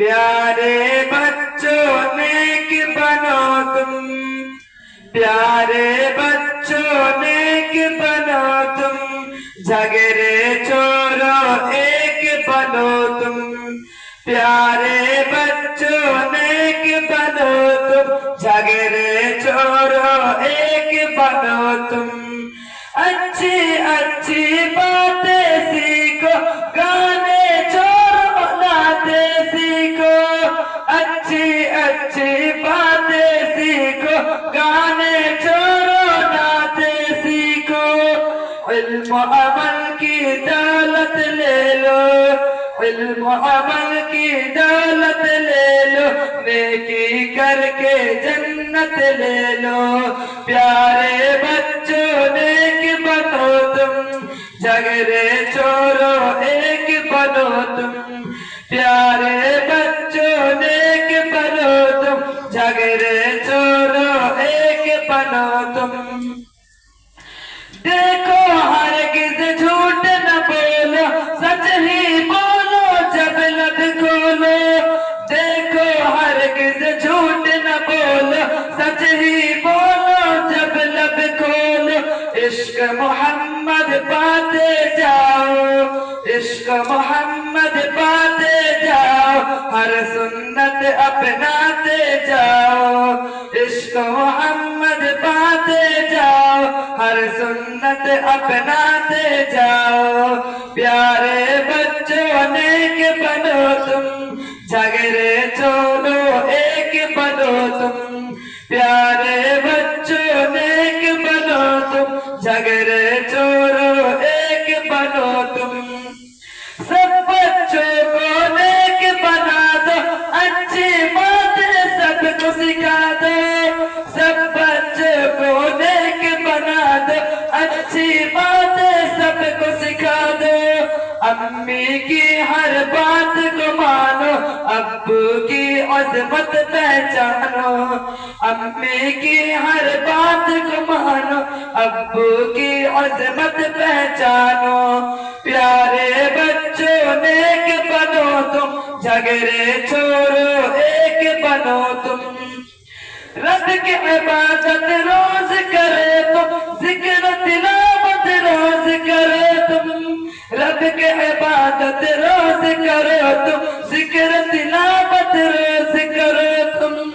پیارے بچوں نیک بنو تم، پیارے بچوں نیک بنو تم، جھگڑے چھوڑو ایک بنو تم، پیارے بچوں نیک بنو تم، جھگڑے چھوڑو ایک بنو تم، اچھی اچھی باتیں سیکھو، گانے چھوڑو نعتیں سیکھو، اچھی اچھی باتیں سیکھو، گانے چھوڑو نعتیں سیکھو، علم و عمل کی دولت لے لو، علم و عمل کی دولت لے لو، نیکی کر کے جنت لے لو، پیارے بچوں نیک بنو تم، جھگڑے چھوڑو ایک بنو تم، پیارے بچوں نیک بنو تم، جھگڑے چھوڑو ایک بنو تم، دیکھو ہرگز جھوٹ نہ بولو، سچ ہی بولو جب لب کھولو، دیکھو ہرگز جھوٹ نہ بولو، سچ ہی بولو جب لب کھولو، عشق محمد پاتے جاؤ، عشق محمد پاتے جاؤ، ہر سنت اپناتے جاؤ، عشق محمد پاتے جاؤ، ہر سنت اپناتے جاؤ، پیارے بچوں نیک بنو تم، جھگڑے چھوڑو ایک بنو تم، پیارے بچوں نیک بنو تم، جھگڑے چھوڑو ایک بنو تم، سب بچوں کو نیک بنا دو، اچھی باتیں سب کو سکھا دو، سب بچوں کو نیک بنا دو، اچھی باتیں سب کو سکھا دو، امی کی ہر بات کو مانو، ابو کی عظمت پہچانو، امی کی ہر بات کو مانو، ابو کی عظمت پہچانو، پیارے بچوں نیک بنو تم، جھگڑے چھوڑو ایک بنو تم، رب کی عبادت روز کرے تم، ذکر تلاوت روز کرے تم، رب کی عبادت روز کرو تم، ذکر تلاوت روز کرو تم،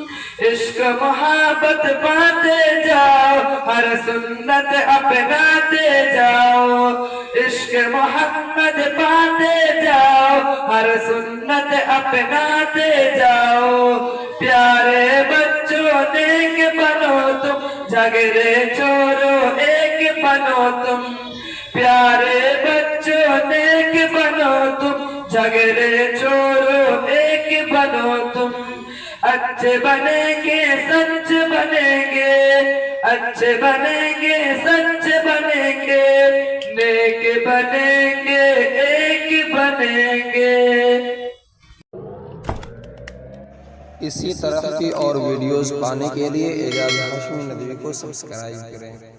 عشق محبت پاتے جاؤ، ہر سنت اپناتے جاؤ، عشق محمد پاتے جاؤ، ہر سنت اپناتے جاؤ، پیارے بچوں نیک بنو تم، جھگڑے چھوڑو ایک بنو تم، پیارے بچوں نیک بنو تم، جھگڑے چھوڑو ایک بنو تم، اچھے بنیں گے سچ بنیں گے، اچھے بنیں گے سچ بنیں گے، نیک بنیں گے ایک بنیں گے۔ اسی طرح کی اور ویڈیوز پانے کے لیے اعجاز ہاشمی ندوی کو سبسکرائب کریں۔